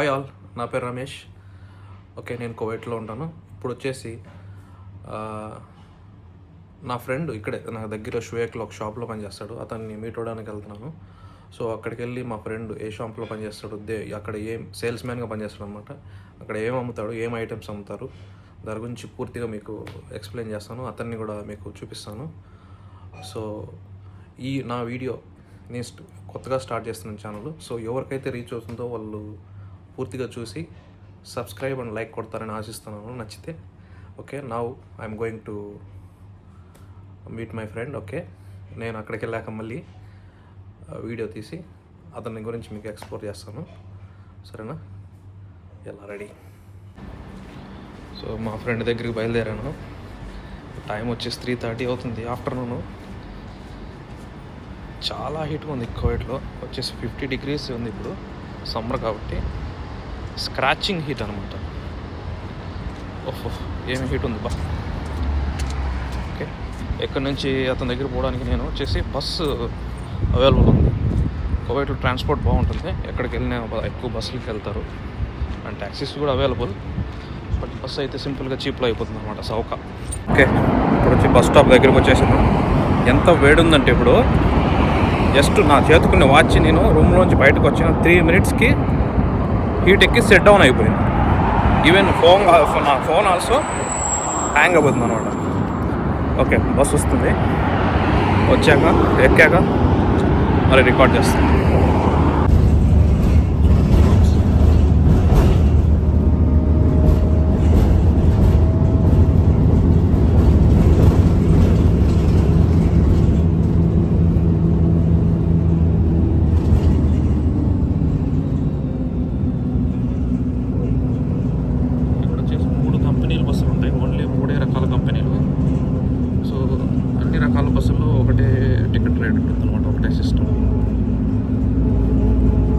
Hi all, నా పేరు Ramesh. Okay, నేను కువైట్లో ఉంటాను. ఇప్పుడు వచ్చేసి నా ఫ్రెండ్ ఇక్కడే నా దగ్గర షువేక్లో ఒక షాప్లో పనిచేస్తాడు. అతన్ని మీట్ అవ్వడానికి వెళ్తున్నాను. సో అక్కడికి వెళ్ళి మా ఫ్రెండ్ ఏ షాప్లో పనిచేస్తాడు, అక్కడ ఏం సేల్స్ మ్యాన్గా పనిచేస్తాడు అనమాట. అక్కడ ఏం అమ్ముతాడు, ఏం ఐటమ్స్ అమ్ముతారు, దాని గురించి పూర్తిగా మీకు ఎక్స్ప్లెయిన్ చేస్తాను. అతన్ని కూడా మీకు చూపిస్తాను. సో ఈ నా వీడియో నేను కొత్తగా స్టార్ట్ చేస్తున్నాను ఛానల్. సో ఎవరికైతే రీచ్ అవుతుందో వాళ్ళు పూర్తిగా చూసి సబ్స్క్రైబ్ అండ్ లైక్ కొడతారని ఆశిస్తున్నాను నచ్చితే. Okay, now I'm going to meet my friend. Okay, నేను అక్కడికి వెళ్ళాక మళ్ళీ వీడియో తీసి అతని గురించి మీకు ఎక్స్ప్లోర్ చేస్తాను. సరేనా? ఎలా రెడీ? సో మా ఫ్రెండ్ దగ్గరికి బయలుదేరాను. టైం వచ్చేసి 3:30 అవుతుంది ఆఫ్టర్నూను. చాలా హీట్గా ఉంది కువైట్లో. వచ్చేసి 50 degrees ఉంది ఇప్పుడు, సమ్మర్ కాబట్టి. స్క్రాచింగ్ హీట్ అనమాట. ఓహో, ఏమి హీట్ ఉంది బా. ఓకే, ఎక్కడి నుంచి అతని దగ్గర పోవడానికి నేను వచ్చేసి బస్సు అవైలబుల్ ఉంది. కువైట్లో ట్రాన్స్పోర్ట్ బాగుంటుంది. ఎక్కడికి వెళ్ళినా ఎక్కువ బస్సులకి వెళ్తారు అండ్ ట్యాక్సీస్ కూడా అవైలబుల్. బట్ బస్సు అయితే సింపుల్గా చీప్లో అయిపోతుంది అనమాట, సౌక. ఓకే, ఇప్పుడు వచ్చి బస్ స్టాప్ దగ్గరికి వచ్చేసాను. ఎంత వేడి ఉందంటే ఇప్పుడు జస్ట్ నా చేతుకున్న వాచ్ నేను రూమ్లోంచి బయటకు వచ్చిన 3 minutesకి హీట్ ఎక్కి సెట్ డౌన్ అయిపోయింది. ఈవెన్ నా ఫోన్ ఆల్సో హ్యాంగ్ అయిపోతుంది అనమాట. ఓకే, బస్ వస్తుంది. వచ్చాక ఎక్కాక మరి రికార్డ్ చేస్తాను. బస్సులు ఉంటాయి, ఓన్లీ 3 రకాల కంపెనీలు. సో అన్ని రకాల బస్సుల్లో ఒకటే టికెట్ రేట్ ఉంటుంది అనమాట, ఒకటే సిస్టమ్.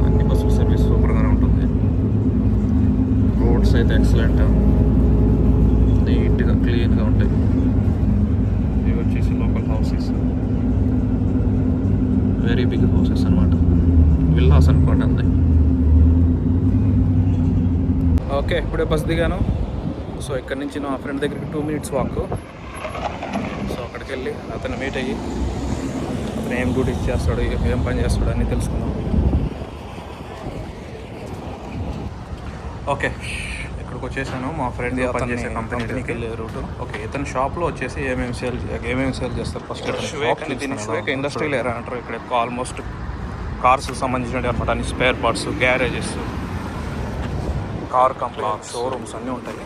అన్ని బస్సుల సర్వీస్ సూపర్గానే ఉంటుంది. రోడ్స్ అయితే ఎక్సలెంట్, నీట్గా క్లీన్గా ఉంటాయి. ఇవి వచ్చేసి local houses, very big houses అనమాట, విల్లాస్ అనుకోండి అంతే. ఓకే, ఇప్పుడే బస్ దిగాను. సో ఇక్కడ నుంచి నా ఫ్రెండ్ దగ్గరికి 2 minutes వాక్. సో అక్కడికి వెళ్ళి అతను మీట్ అయ్యి అతను ఏం డ్యూటీస్ చేస్తాడు, ఏం పని చేస్తాడు అని తెలుసుకుందాం. ఓకే, ఇక్కడికి వచ్చేసాను. మా ఫ్రెండ్ పనిచేసే కంపెనీకి వెళ్ళే రూట్. ఓకే, ఇతని షాప్లో వచ్చేసి ఏమేమి సేల్ చేస్తారు ఫస్ట్. షువేక్ ఇండస్ట్రియల్ ఏరియా అంటారు. ఇక్కడ ఎక్కువ ఆల్మోస్ట్ కార్స్ సంబంధించినవి అనమాట. అన్ని spare parts, garages, car company showrooms అన్నీ ఉంటాయి.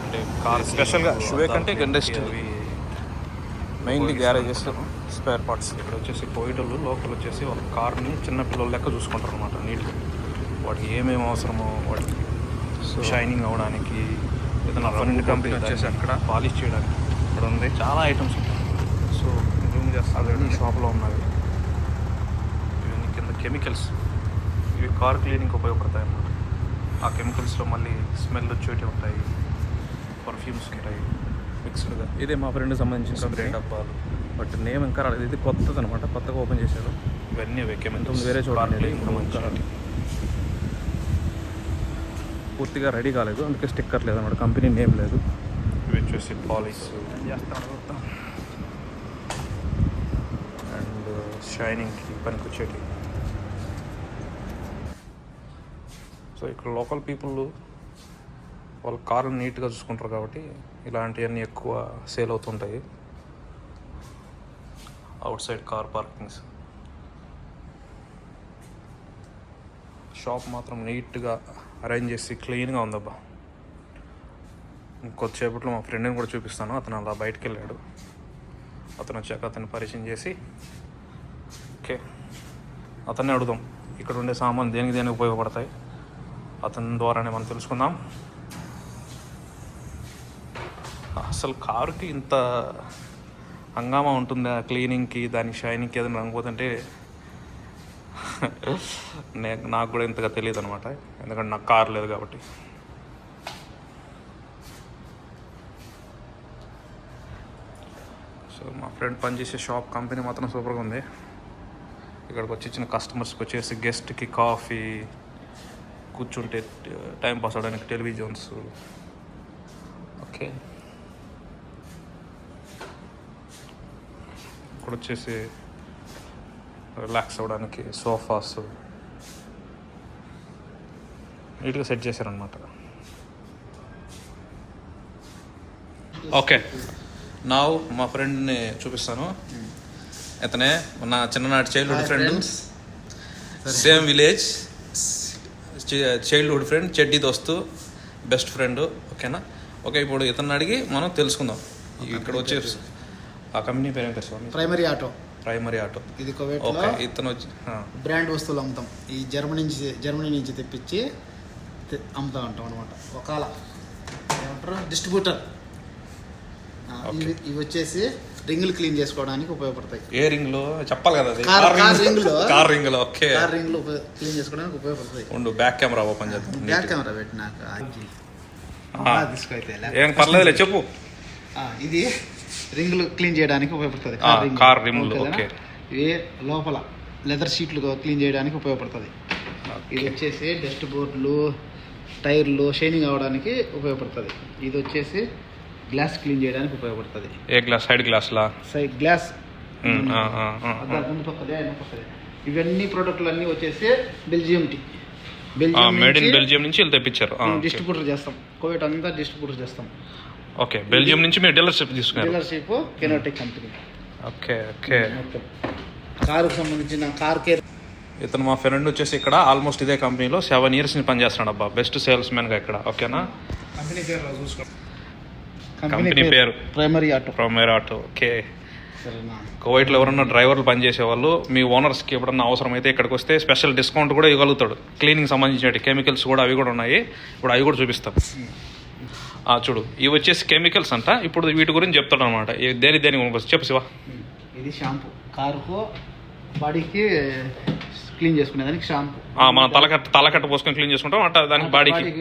అంటే కార్ స్పెషల్గా షువేక్ అంటే ఇండస్ట్రీ, అవి మెయిన్లీ గ్యారేజెస్, స్పేర్ పార్ట్స్. ఇక్కడ వచ్చేసి కోయిటోళ్ళు లోకల్ వచ్చేసి వాళ్ళ కార్ని చిన్నపిల్లల లెక్క చూసుకుంటారు అనమాట. నీట్గా వాటికి ఏమేమి అవసరమో వాటికి షైనింగ్ అవ్వడానికి, ఏదైనా ఫండ్ కంపెనీ వచ్చేసి అక్కడ పాలిష్ చేయడానికి ఇక్కడ ఉంది. చాలా ఐటమ్స్ ఉంటాయి. సో జూమ్ చేస్తాను, ఈ షాప్లో ఉన్నవి. ఇవన్నీ కింద కెమికల్స్, ఇవి కార్ క్లీనింగ్కి ఉపయోగపడతాయి అన్నమాట. ఆ కెమికల్స్లో మళ్ళీ స్మెల్ వచ్చేవి ఉంటాయి, పర్ఫ్యూమ్స్ ఉంటాయి మిక్స్డ్గా. ఇదే మా ఫ్రెండ్కి సంబంధించిన స్ప్రే డబ్బాలు. బట్ నేమ్ ఇంకా రాలేదు, ఇది కొత్తది అనమాట, కొత్తగా ఓపెన్ చేశాడు. ఇవన్నీ కెమికల్స్ వేరే చూడాలి, ఇంకా మంచిగా పూర్తిగా రెడీ కాలేదు, అందుకే స్టిక్కర్ లేదన్నమాట, కంపెనీ నేమ్ లేదు. ఇవి వచ్చేసి పాలిష్ చేస్తాను అండ్ షైనింగ్కి పనికి వచ్చేటి. సో ఇక్కడ లోకల్ పీపుల్ వాళ్ళ కార్లు నీట్గా చూసుకుంటారు కాబట్టి ఇలాంటివన్నీ ఎక్కువ సేల్ అవుతుంటాయి. Out side car parkings. Shop మాత్రం నీట్గా అరేంజ్ చేసి క్లీన్గా ఉందబ్బా. కొద్దిసేపట్లో మా ఫ్రెండ్ని కూడా చూపిస్తాను. అతను అలా బయటకు వెళ్ళాడు. అతను వచ్చాక అతన్ని పరిచయం చేసి ఓకే అతన్ని అడుగుదాం ఇక్కడ ఉండే సామాన్ దేనికి ఉపయోగపడతాయి, అతని ద్వారానే మనం తెలుసుకుందాం. అసలు కారుకి ఇంత హంగామా ఉంటుందా క్లీనింగ్కి, దానికి షైనింగ్కి ఏదైనా రంగుపోతుంటే నాకు కూడా ఇంతగా తెలియదు అనమాట, ఎందుకంటే నాకు కారు లేదు కాబట్టి. సో మా ఫ్రెండ్ పనిచేసే షాప్ కంపెనీ మాత్రం సూపర్గా ఉంది. ఇక్కడికి వచ్చి ఇచ్చిన కస్టమర్స్కి వచ్చేసి గెస్ట్కి కాఫీ, కూర్చుంటే టైం పాస్ అవడానికి టెలివిజన్స్. ఓకే, ఇక్కడ వచ్చేసి రిలాక్స్ అవ్వడానికి సోఫాస్ నీట్గా సెట్ చేశారనమాట. ఓకే, నా మా ఫ్రెండ్ని చూపిస్తాను. అతనే నా చిన్ననాటి childhood friend, same village, childhood friend, చెడ్డీ దోస్తు, బెస్ట్ ఫ్రెండ్. ఓకేనా? ఓకే, ఇప్పుడు ఇతన్ని అడిగి మనం తెలుసుకుందాం. ఇక్కడ వచ్చేసి ఆ కంపెనీ పేరు ఏం పేరు? Primary auto. ఇది కువైట్లో. ఓకే, ఇతను వచ్చి బ్రాండ్ వస్తువులు అమ్ముతాం. ఈ జర్మనీ నుంచి తెప్పించి అమ్ముతా ఉంటాం అనమాట. ఒకవేళ ఏమంటారు, డిస్ట్రిబ్యూటర్. ఇవి వచ్చేసి రింగులు క్లీన్ చేసుకోవడానికి ఉపయోగపడతాయి. ఏ రింగ్లో చెప్పాలి కదా? కార్ రింగ్లో. ఓకే, కార్ రింగ్లు క్లీన్ చేసుకోవడానికి ఉపయోగపడతాయి. ఉండు, బ్యాక్ కెమెరా ఓపెన్ చేద్దాం. బ్యాక్ కెమెరా పెట్టినాక తీసుకైతే ఏం పర్లేదులే, చెప్పు. ఇది రింగులు క్లీన్ చేయడానికి ఉపయోగపడుతుంది. కార్ రింగులు. ఓకే, ఇవి లోపల లెదర్ షీట్లు క్లీన్ చేయడానికి ఉపయోగపడుతుంది. ఇది వచ్చేసి డస్ట్ బోర్డులు, టైర్లు షైనింగ్ అవడానికి ఉపయోగపడుతుంది. ఇది వచ్చేసి గ్లాస్ క్లీన్ చేయడానికి ఉపయోగపడుతుంది. ఏ గ్లాస్? సైడ్ గ్లాస్లా? Side glass. ఇవన్నీ ప్రోడక్ట్లు అన్నీ వచ్చేసి బెల్జియం నుంచి తెప్పించారు. డిస్ట్రిబ్యూటర్ చేస్తాం. కోవిడ్ అంతా డిస్ట్రిబ్యూటర్ చేస్తాం. ఓకే, బెల్జియం నుంచి మీరు డీలర్షిప్ తీసుకున్నారు? డీలర్షిప్ కెనోటెక్ కంపెనీ. ఓకే ఓకే, కారుకు సంబంధించిన కార్ కేర్. ఇతను మా ఫ్రెండ్ వచ్చేసి ఇక్కడ ఆల్మోస్ట్ ఇదే కంపెనీలో 7 years పనిచేస్తున్నాడు అబ్బా, బెస్ట్ సేల్స్ మ్యాన్గా ఇక్కడ. ఓకేనా? కంపెనీ పేరు చూసుకో. కంపెనీ పేరు ప్రైమరీ ఆటో. ఓకే, కువైట్లో ఎవరన్నా డ్రైవర్లు పనిచేసే వాళ్ళు మీ ఓనర్స్కి ఎప్పుడన్నా అవసరమైతే ఇక్కడికి వస్తే స్పెషల్ డిస్కౌంట్ కూడా ఇవ్వగలుగుతాడు. క్లీనింగ్ సంబంధించిన కెమికల్స్ కూడా అవి కూడా ఉన్నాయి. ఇప్పుడు అవి కూడా చూపిస్తాం. చూడు, ఇవి వచ్చేసి కెమికల్స్ అంట. ఇప్పుడు వీటి గురించి చెప్తాడు అనమాట. దేని చెప్పు శివ. ఇది షాంపూ, కారుకు బాడీకి క్లీన్ చేసుకునేదానికి షాంపూ. మనం తలకట్ట పోసుకొని క్లీన్ చేసుకుంటాం అంటే దానికి బాడీకి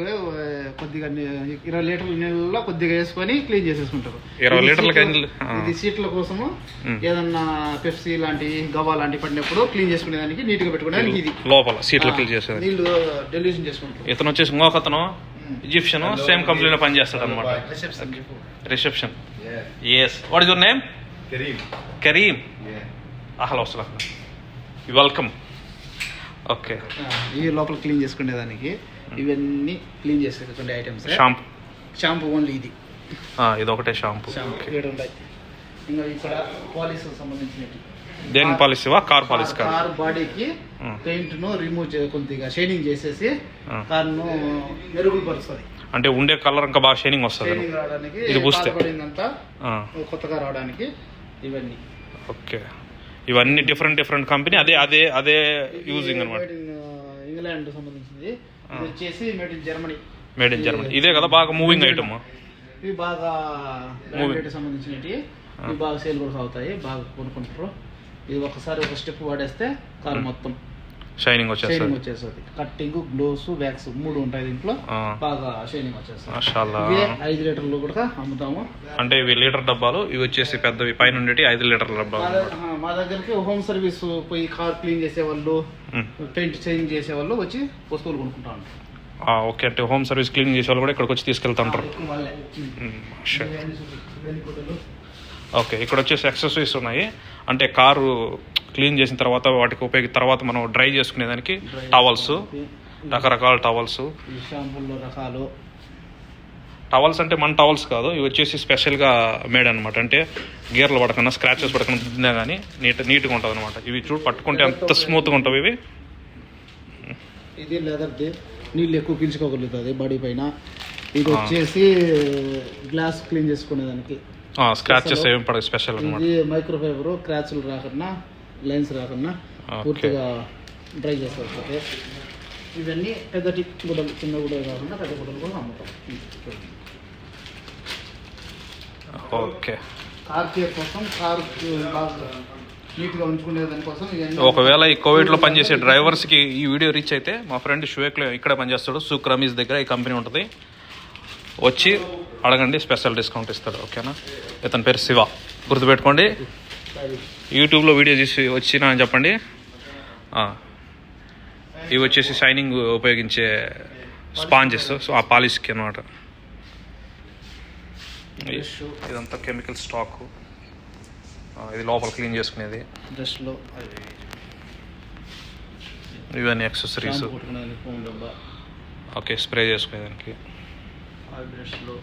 కొద్దిగా 20 లీటర్ల నీళ్ళలో కొద్దిగా వేసుకొని క్లీన్ చేసేసుకుంటారు. 20 లీటర్లకి. ఇది సీట్ల కోసము, ఏదన్నా పెప్సీ లాంటి గవా లాంటి పడినప్పుడు క్లీన్ చేసుకునేదానికి, నీట్ గా పెట్టుకోవడానికి. ఇది లోపల సీట్లు క్లీన్ చేసేది. నీళ్ళు డెల్యూషన్ చేసుకుంటారు. ఇతను వచ్చేసి ఇంకొకతను ఈజిప్షియన్, సేమ్ కంపెనీలో పనిచేస్తాడు అనమాట. Reception. Yes, what is your name? Karim. అహలా వస్సలాం, వెల్కమ్. ఓకే, ఈ లోపల క్లీన్ చేసుకునేదానికి ఇవన్నీ క్లీన్ చేసుకునే ఐటమ్స్. షాంపూ ఓన్లీ ఇది ఒకటే షాంపూ. ఉంటాయి. ఇంకా ఇక్కడ పాలిష్ సంబంధించినవి. దేని పాలిష్? Car polish. కార్ బాడీకి పెయింట్ ను రిమూవ్ కొద్దిగా షైనింగ్ చేసేసి కార్ ను మెరుగులు పరుస్తుంది. అంటే ఉండే కలర్ ఇంకా బాగా షైనింగ్ వస్తుంది. ఇది పూస్తే కొత్తగా రావడానికి ఇవన్నీ. ఓకే, ఇవన్నీ డిఫరెంట్ కంపెనీ. అదే యూజింగ్ అనమాట. ఇంగ్లాండ్ సంబంధించింది. ఇది వచ్చేసి మేడ్ ఇన్ జర్మనీ. ఇదే కదా బాగా మూవింగ్ ఐటమ్. ఇవి బాగా సంబంధించినవి. ఇవి బాగా సేల్ కూడా అవుతాయి, బాగా కొనుక్కుంటారు. ఇది ఒకసారి ఒక స్టెప్ వాడేస్తే కారు మొత్తం షైనింగ్ వచ్చేస్తుంది. కట్టింగ్, గ్లోవ్స్, వ్యాక్స్ 3 ఉంటాయి దీంట్లో. బాగా షైనింగ్ వచ్చేస్తుంది. 5 లీటర్లు కూడా అమ్ముతాము. అంటే ఇవి లీటర్ డబ్బాలు, ఇవి వచ్చేసి పెద్దవి పైన ఉండేవి 5 లీటర్ల డబ్బాలు. మా దగ్గరికి హోమ్ సర్వీస్ పోయి కార్ క్లీన్ చేసేవాళ్ళు, పెయింట్ చేంజ్ చేసేవాళ్ళు వచ్చి వస్తువులు కొనుక్కుంటా ఉంటారు. ఓకే, అంటే హోమ్ సర్వీస్ క్లీన్ చేసే వాళ్ళు కూడా ఇక్కడికి వచ్చి తీసుకెళ్తుంటారు. ఓకే, ఇక్కడ వచ్చేసి యాక్సెసరీస్ ఉన్నాయి. అంటే కారు క్లీన్ చేసిన తర్వాత వాటికి తర్వాత మనం డ్రై చేసుకునేదానికి టవల్స్, రకరకాల టవల్స్. షాంపూల్లో రకాలు టవల్స్ అంటే మన టవల్స్ కాదు, ఇవి వచ్చేసి స్పెషల్గా మేడ్ అనమాట. అంటే గేర్లు పడకుండా, స్క్రాచెస్ పడకుండా దిద్దినా కానీ నీట్గా ఉంటుంది అనమాట. ఇవి చూడు, పట్టుకుంటే ఎంత స్మూత్గా ఉంటాయి ఇవి. ఇది లెదర్ది, నీళ్ళు ఎక్కువ పీల్చుకోగలుగుతుంది బాడీ పైన. ఇది వచ్చేసి గ్లాస్ క్లీన్ చేసుకునేదానికి. స్క్రాచెస్ ఏమి పడదు, స్పెషల్ అనమాట. ఇది మైక్రో ఫైబర్, క్రాచ్లు రాకుండా, లైన్స్ రాకుండా పూర్తిగా డ్రై చేసుకోవచ్చు. ఇవన్నీ పెద్ద గుడ్డలు, చిన్న గుడ్డలు కాకుండా పెద్ద గుడ్డలు కూడా అమ్ముతాం. ఓకే, కార్ కేర్ కోసం, కార్ బాగా నీట్గా ఉంచుకునే దానికోసం. ఒకవేళ ఈ కోవిడ్లో పనిచేసే డ్రైవర్స్కి ఈ వీడియో రీచ్ అయితే, మా ఫ్రెండ్ షువేక్లో ఇక్కడ పనిచేస్తాడు, సూక్ రమీజ్ దగ్గర ఈ కంపెనీ ఉంటుంది. వచ్చి అడగండి, స్పెషల్ డిస్కౌంట్ ఇస్తాడు. ఓకేనా? ఇతని పేరు శివ, గుర్తుపెట్టుకోండి. యూట్యూబ్లో వీడియో చూసి వచ్చినా అని చెప్పండి. ఇవి వచ్చేసి షైనింగ్ ఉపయోగించే స్పాంజెస్, సో ఆ పాలిష్కి అనమాట. ఇదంతా కెమికల్ స్టాకు, ఇది లోపల క్లీన్ చేసుకునేది. డ్రెస్లో ఇవన్నీ యాక్సెసరీస్. Okay, spray చేసుకునేదానికి. డ్రెస్లో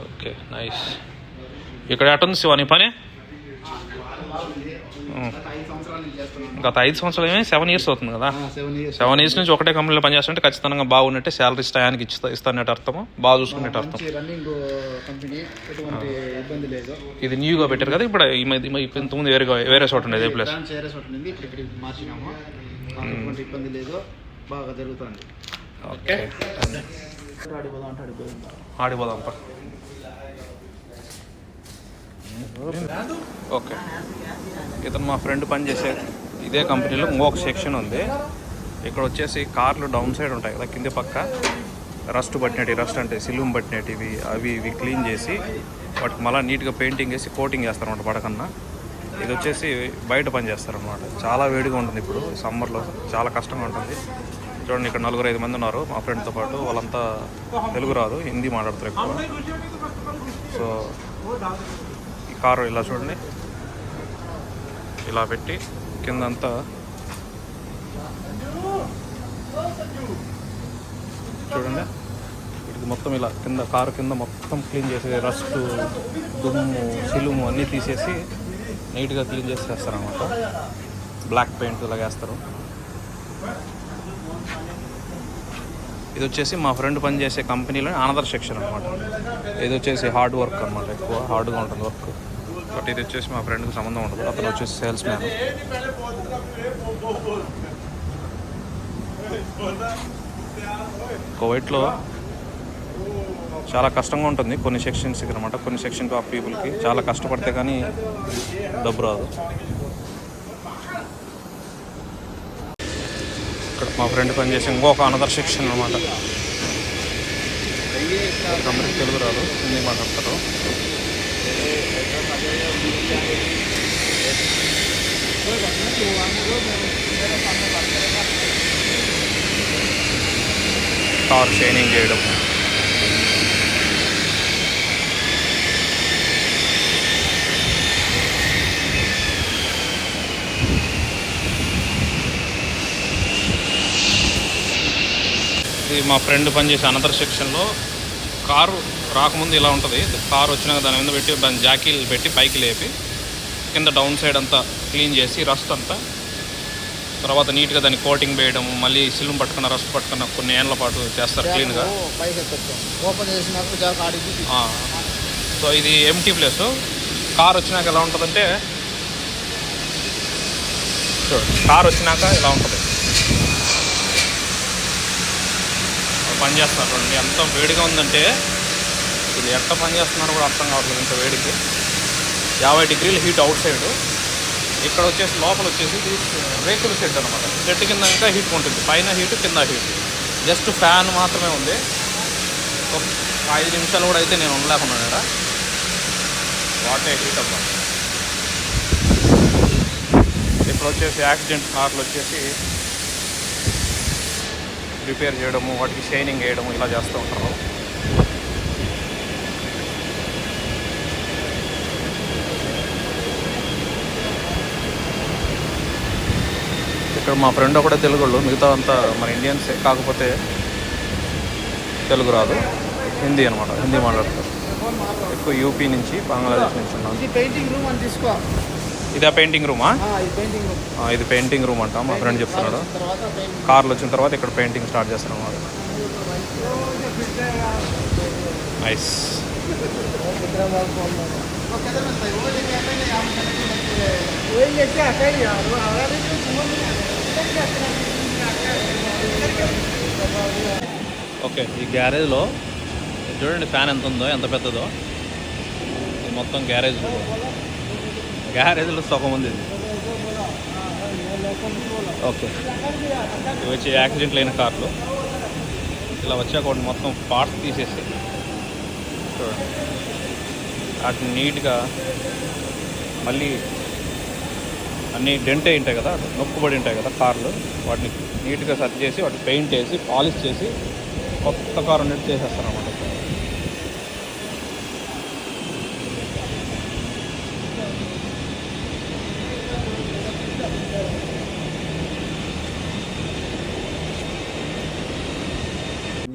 ఓకే, నైస్. ఇక్కడ ఎట్టుంది శివ నీ పని? గత 5 సంవత్సరాలు ఏమే 7 years అవుతుంది కదా. 7 years నుంచి ఒకటే కంపెనీలో పనిచేస్తుంటే ఖచ్చితంగా బాగున్నట్టే, శాలరీస్ టయానికి ఇస్తానట్టు అర్థము, బాగా చూసుకునేట్టు అర్థం. ఇది న్యూగా పెట్టారు కదా ఇప్పుడు, ఇంతకుముందు వేరే చోట ఉండేది. ఏ ప్లేస్? ఓకే, ఆడిపోదాం. ఓకే, ఇతను మా ఫ్రెండ్ పనిచేసే ఇదే కంపెనీలో ఇంకొక సెక్షన్ ఉంది. ఇక్కడ వచ్చేసి కార్లు డౌన్ సైడ్ ఉంటాయి కదా, కింది పక్క రస్ట్ పట్టినట్టు, రస్ట్ అంటే సిలుమ్ పట్టినట్టు అవి ఇవి క్లీన్ చేసి వాటికి మళ్ళీ నీట్గా పెయింటింగ్ వేసి కోటింగ్ చేస్తారన్నమాట పడకన్నా. ఇది వచ్చేసి బయట పని చేస్తారనమాట. చాలా వేడిగా ఉంటుంది ఇప్పుడు సమ్మర్లో, చాలా కష్టంగా ఉంటుంది. చూడండి, ఇక్కడ 4-5 మంది ఉన్నారు మా ఫ్రెండ్తో పాటు. వాళ్ళంతా తెలుగు రాదు, హిందీ మాట్లాడతారు ఎక్కువ. సో ఈ కారు ఇలా చూడండి, ఇలా పెట్టి కిందంతా చూడండి, ఇది మొత్తం ఇలా కింద కారు కింద మొత్తం క్లీన్ చేసి రస్ట్, దుమ్ము, సిలుము అన్నీ తీసేసి నీట్గా క్లీన్ చేసి చేస్తారనమాట. బ్లాక్ పెయింట్ ఇలా వేస్తారు. ఇది వచ్చేసి మా ఫ్రెండ్ పనిచేసే కంపెనీలో అనదర్ సెక్షన్ అనమాట. ఇది వచ్చేసి హార్డ్ వర్క్ అనమాట, ఎక్కువ హార్డ్గా ఉంటుంది వర్క్. బట్ ఇది వచ్చేసి మా ఫ్రెండ్కి సంబంధం ఉండదు, అతను వచ్చేసి సేల్స్ మ్యాన్. కువైట్లో చాలా కష్టంగా ఉంటుంది కొన్ని సెక్షన్స్కి అనమాట. కొన్ని సెక్షన్ ఆఫ్ పీపుల్కి చాలా కష్టపడితే కానీ డబ్బు రాదు. ఇక్కడ మా ఫ్రెండ్ పనిచేసి ఇంకొక అనదర్ సెక్షన్ అనమాట. కంపెనీకి తెలుగు రాదు, హిందీ మాట్లాడతారు. కార్ షైనింగ్ చేయడం, ఇది మా ఫ్రెండ్ పనిచేసే అనదర్ సెక్షన్లో. కారు రాకముందు ఇలా ఉంటుంది, కారు వచ్చినాక దాని మీద పెట్టి దాని జాకీలు పెట్టి పైకి లేపి కింద డౌన్ సైడ్ అంతా క్లీన్ చేసి రస్ట్ అంతా, తర్వాత నీట్గా దాన్ని కోటింగ్ వేయడం, మళ్ళీ సిలుం పట్టుకున్న రస్ట్ పట్టుకున్న కొన్ని ఏళ్ళ పాటు చేస్తారు క్లీన్గా. సో ఇది ఎంటీ ప్లేస్. కార్ వచ్చినాక ఎలా ఉంటుందంటే, కార్ వచ్చినాక ఇలా ఉంటుంది. పని చేస్తున్నారు చూడండి, ఎంత వేడిగా ఉందంటే ఇది ఎట్లా పని చేస్తున్నారో కూడా అర్థం కావట్లేదు. ఇంత వేడికి 50 degrees హీట్ అవుట్ సైడ్. ఇక్కడ వచ్చేసి లోపల వచ్చేసి రేకుల షెడ్ అనమాట. షెడ్ కింద ఇంకా హీట్ ఉంటుంది, పైన హీట్ కింద హీట్. జస్ట్ ఫ్యాన్ మాత్రమే ఉంది. ఒక 5 నిమిషాలు కూడా అయితే నేను ఉండలేకున్నాను ఇక్కడ. వాటే హీట్ అవ్వ. ఇక్కడ వచ్చేసి యాక్సిడెంట్ కార్లు వచ్చేసి రిపేర్ చేయడము, వాటికి షైనింగ్ వేయడము ఇలా చేస్తూ ఉంటారు. ఇక్కడ మా ఫ్రెండ్ ఒకటే తెలుగు వాళ్ళు, మిగతా అంతా మన ఇండియన్సే, కాకపోతే తెలుగు రాదు, హిందీ అనమాట. హిందీ మాట్లాడతారు ఎక్కువ. యూపీ నుంచి, బంగ్లాదేశ్ నుంచి ఉన్నాను. ఇదే పెయింటింగ్ రూమా? ఇది పెయింటింగ్ రూమ్ అంట మా ఫ్రెండ్ చెప్తున్నాడు. కార్లు వచ్చిన తర్వాత ఇక్కడ పెయింటింగ్ స్టార్ట్ చేస్తాం అన్నమాట. నైస్. ఓకే, ఈ గ్యారేజ్లో చూడండి ఫ్యాన్ ఎంత ఉందో, ఎంత పెద్దదో. ఇది మొత్తం గ్యారేజ్లో సగం ఉంది ఇది. ఓకే, ఇవి వచ్చి యాక్సిడెంట్లు అయిన కార్లు. ఇలా వచ్చాక ఒకటి మొత్తం పార్ట్స్ తీసేసి చూడండి వాటిని నీట్గా మళ్ళీ అన్నీ డెంట్ అయి ఉంటాయి కదా, నొక్కుబడి ఉంటాయి కదా కార్లు, వాటిని నీట్గా సర్చ్ చేసి వాటిని పెయింట్ వేసి పాలిష్ చేసి కొత్త కారు నెట్ చేసేస్తారు అన్నమాట.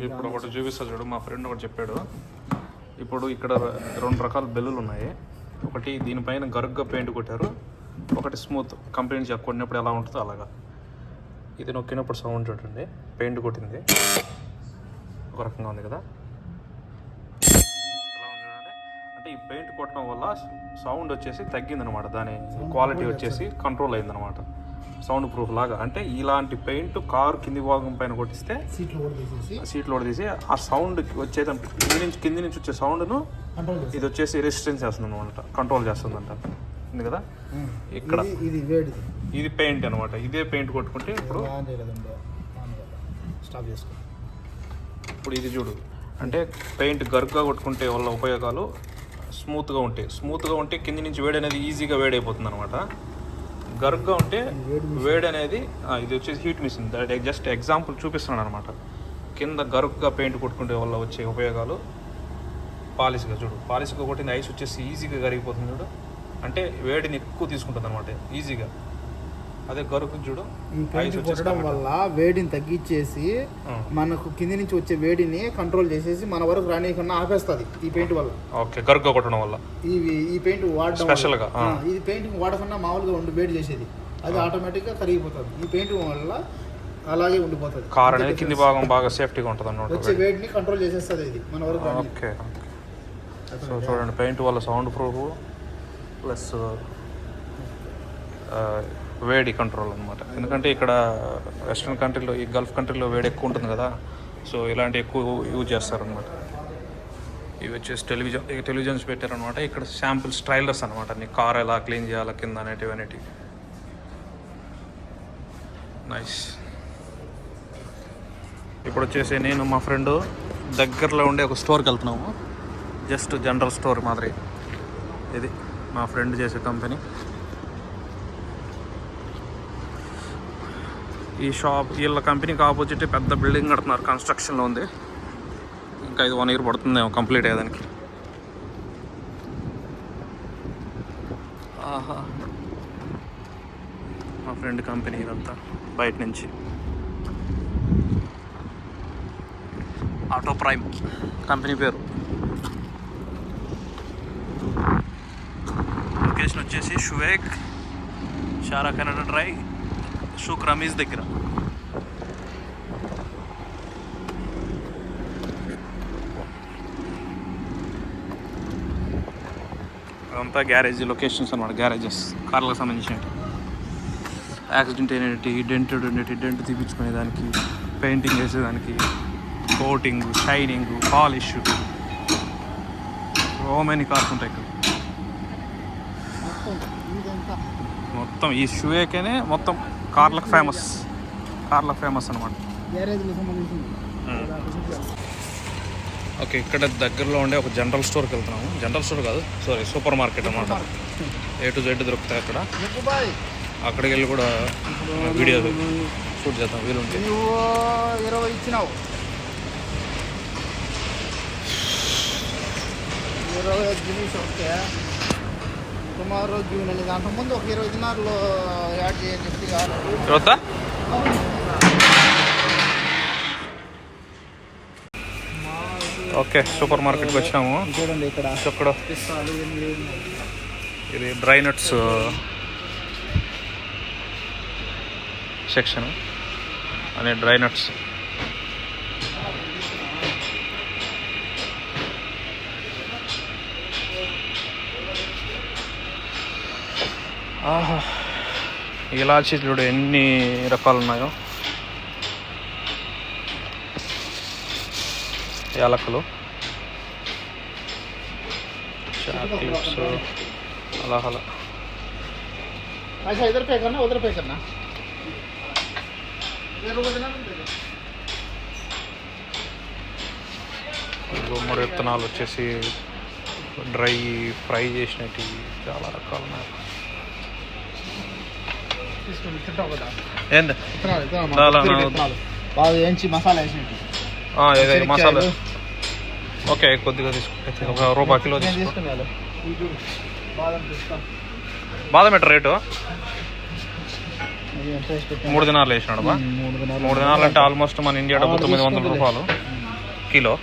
ఇప్పుడు ఒకటి చూపిస్తా చూడు, మా ఫ్రెండ్ ఒకటి చెప్పాడు. ఇప్పుడు ఇక్కడ 2 రకాల బెల్లులు ఉన్నాయి. ఒకటి దీనిపైన గరుగ్గా పెయింట్ కొట్టారు, ఒకటి స్మూత్ కంపెనీ నుంచి కొట్టినప్పుడు ఎలా ఉంటుందో అలాగా. ఇది నొక్కినప్పుడు సౌండ్ చూడండి, పెయింట్ కొట్టింది ఒక రకంగా ఉంది కదా, ఎలా ఉంది చూడండి. అంటే ఈ పెయింట్ కొట్టడం వల్ల సౌండ్ వచ్చేసి తగ్గిందనమాట, దాని క్వాలిటీ వచ్చేసి కంట్రోల్ అయిందనమాట, సౌండ్ ప్రూఫ్ లాగా. అంటే ఇలాంటి పెయింట్ కారు కింది భాగం పైన కొట్టిస్తే సీట్లు కూడా తీసి ఆ సౌండ్ వచ్చేదంట, కింది నుంచి వచ్చే సౌండ్ను ఇది వచ్చేసి రెసిస్టెన్స్ చేస్తుంది అనమాట, కంట్రోల్ చేస్తుందంట. ఉంది కదా ఇక్కడ ఇది పెయింట్ అనమాట. ఇదే పెయింట్ కొట్టుకుంటే ఇప్పుడు ఇది చూడు, అంటే పెయింట్ గరుగ్గా కొట్టుకుంటే వల్ల ఉపయోగాలు స్మూత్గా ఉంటాయి. స్మూత్గా ఉంటే కింది నుంచి వేడి అనేది ఈజీగా వేడైపోతుంది అనమాట. గరుగ్గా ఉంటే వేడి అనేది ఇది వచ్చేసి హీట్ మిషన్. జస్ట్ ఎగ్జాంపుల్ చూపిస్తున్నాను అనమాట. కింద గరుగ్గా పెయింట్ కొట్టుకుంటే వల్ల వచ్చే ఉపయోగాలు, పాలిష్గా చూడు, పాలిష్గా కొట్టిన ఐస్ వచ్చేసి ఈజీగా కరిగిపోతుంది చూడు, అంటే వేడిని ఎక్కువ తీసుకుంటుంది అనమాట ఈజీగా. అదే గరుకు చూడు, ఈ పెయింట్ కొట్టడం వల్ల వేడిని తగ్గించేసి మనకు కింది నుంచి వచ్చే వేడిని కంట్రోల్ చేసేసి మన వరకు రానియకుండా ఆపేస్తుంది ఈ పెయింట్ వల్ల. ఓకే, గరుగ్గా కొట్టడం వల్ల ఈ పెయింట్ వాడడం స్పెషల్గా, ఇది పెయింట్ వాడకుండా మామూలుగా ఉండి వేడి చేసేది, అది ఆటోమేటిక్గా కరిగిపోతుంది. ఈ పెయింట్ వల్ల అలాగే ఉండిపోతుంది, కార్ అనేది కింది భాగం బాగా సేఫ్టీగా ఉంటుంది అన్నమాట, వచ్చే వేడిని కంట్రోల్ చేసేస్తుంది ఇది మన వరకు. ఓకే, సో చూడండి, పెయింట్ వల్ల సౌండ్ ప్రూఫ్ ప్లస్ వేడి కంట్రోల్ అనమాట. ఎందుకంటే ఇక్కడ వెస్ట్రన్ కంట్రీలో, ఈ గల్ఫ్ కంట్రీలో వేడి ఎక్కువ ఉంటుంది కదా, సో ఇలాంటి ఎక్కువ యూజ్ చేస్తారనమాట. ఇవి వచ్చేసి టెలివిజన్స్ పెట్టారనమాట. ఇక్కడ శాంపిల్స్, ట్రైలర్స్ అనమాట, నీ కార్ ఎలా క్లీన్ చేయాలి కింద అనేటివి. నైస్. ఇప్పుడు వచ్చేసి నేను మా ఫ్రెండ్ దగ్గరలో ఉండే ఒక స్టోర్కి వెళ్తున్నాము, జస్ట్ జనరల్ స్టోర్ మాదిరి. ఇది మా ఫ్రెండ్ చేసే కంపెనీ. ఈ షాప్, వీళ్ళ కంపెనీకి ఆపోజిట్ పెద్ద బిల్డింగ్ కడుతున్నారు, కన్స్ట్రక్షన్లో ఉంది. ఇంకా ఇది 1 year పడుతుందేమో కంప్లీట్ అయ్యేదానికి. ఆహా, మా ఫ్రెండ్ కంపెనీ ఇదంతా బయట నుంచి. ఆటో ప్రైమ్ కంపెనీ పేరు. లొకేషన్ వచ్చేసి షువేక్, షారా కెనడా డ్రైవ్, షూక్ రమీజ్ దగ్గర. అదంతా గ్యారేజ్ లొకేషన్స్ అన్నమాట, గ్యారేజెస్ కార్లకు సంబంధించినవి. యాక్సిడెంట్ అయినట్టు, డెంట్ తీపించుకునేదానికి, పెయింటింగ్ వేసేదానికి, coating, shining, polish, so many cars ఉంటాయి ఇక్కడ. మొత్తం ఈ షూయేకేనే మొత్తం కార్లకు ఫేమస్ అనమాట. ఓకే, ఇక్కడ దగ్గరలో ఉండే ఒక జనరల్ స్టోర్కి వెళ్తున్నాము. జనరల్ స్టోర్ కాదు, సారీ, సూపర్ మార్కెట్ అనమాట. A to Z దొరుకుతాయి అక్కడ. అక్కడికి వెళ్ళి కూడా వీడియో షూట్ చేద్దాం వీలుంటే. 20 ఇచ్చినావు, 20 జినిస్ ఓకే. టుమారో జూన్ అనేది అంత ముందు ఒక 20 దినాల్లో యాడ్ చేయండి తర్వాత. ఓకే, సూపర్ మార్కెట్కి వచ్చాము. చూడండి ఇక్కడ ఇది డ్రై నట్స్ సెక్షన్ అనే డ్రై నట్స్. ఆహా, ఇలాచీ చూడు ఎన్ని రకాలు ఉన్నాయో. యాలకులు, చాక్లెట్స్, అలా అలా. इधर पे करना, उधर पे करना. గుమ్మడి విత్తనాలు వచ్చేసి డ్రై ఫ్రై చేసినట్టు చాలా రకాలు ఉన్నాయి. ఏంది బాగా వేయించి మసాలా వేసినట్టు ఏదైనా మసాలా. ఓకే, కొద్దిగా తీసుకుంటే ఒక రూపాయి కిలో తీసుకో. బాదం ఎట్ట రేటు? 3 దినాలు వేసినాడు బా. 3 దినాలు అంటే ఆల్మోస్ట్ మన ఇండియా డబ్బు 900 రూపాయలు కిలో.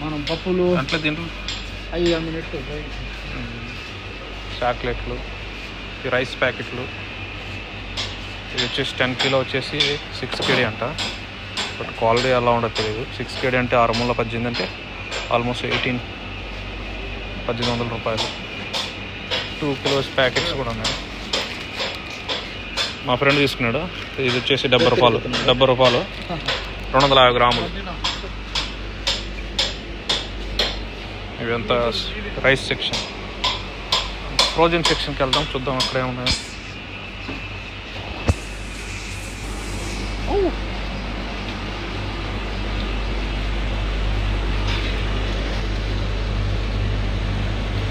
మనం పప్పులు అంటే దీంట్లో అవి అమ్మినట్టు చాక్లెట్లు, ఈ రైస్ ప్యాకెట్లు. ఇది వచ్చేసి 10 కిలో వచ్చేసి 6 KD అంట. బట్ క్వాలిటీ ఎలా ఉండదు తెలియదు. 6 KD అంటే 6 అంటే ఆల్మోస్ట్ 1800 రూపాయలు. 2 కిలోస్ ప్యాకెట్స్ కూడా ఉన్నాయి. మా ఫ్రెండ్ తీసుకున్నాడు. ఇది వచ్చేసి 70 రూపాయలు. 250 గ్రాములు. ఇవంతా రైస్ సెక్షన్. ఫ్రోజన్ సెక్షన్కి వెళ్దాం, చూద్దాం అక్కడ ఏమున్నాయి.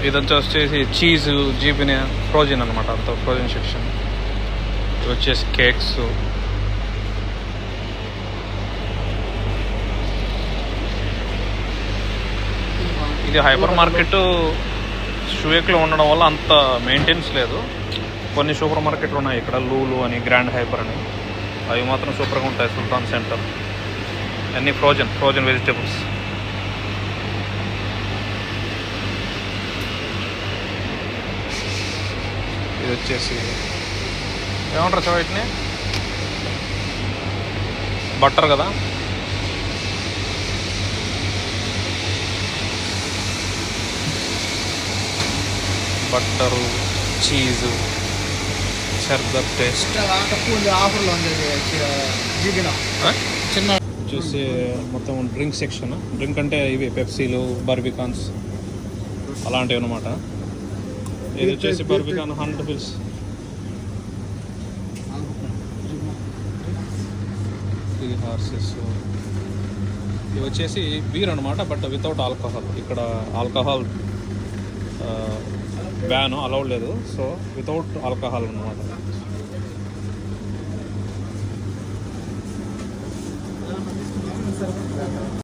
ఇదంతా వచ్చేసి చీజు, జీబిని ఫ్రోజన్ అనమాట. అంతా ఫ్రోజన్ సెక్షన్. ఇది వచ్చేసి కేక్స్. ఇది హైపర్ మార్కెట్ షూవేక్లో ఉండడం వల్ల అంత మెయింటెనెన్స్ లేదు. కొన్ని సూపర్ మార్కెట్లు ఉన్నాయి ఇక్కడ, లూలు అని, గ్రాండ్ హైపర్ అని. అవి మాత్రం సూపర్గా ఉంటాయి. సుల్తాన్ సెంటర్ అన్నీ ఫ్రోజన్ వెజిటేబుల్స్. ఇది వచ్చేసి ఏమంటారు సార్ వీటిని? బట్టర్ కదా. బట్టరు, చీజు, షర్బత్ టేస్ట్. ఆఫర్లో ఉంది చిన్న చూసి మొత్తం డ్రింక్ సెక్షన్. డ్రింక్ అంటే ఇవి పెప్సీలు, బర్బికాన్స్ అలాంటివి అనమాట. ఇది వచ్చేసి బర్బికాన్ 100 రూపీస్. ఇది హార్సెస్. ఇవి వచ్చేసి బీర్ అనమాట, బట్ వితౌట్ ఆల్కహాల్. ఇక్కడ ఆల్కహాల్ బ్యాన్ అలౌడ్ లేదు. సో వితౌట్ ఆల్కహాల్ అనమాట.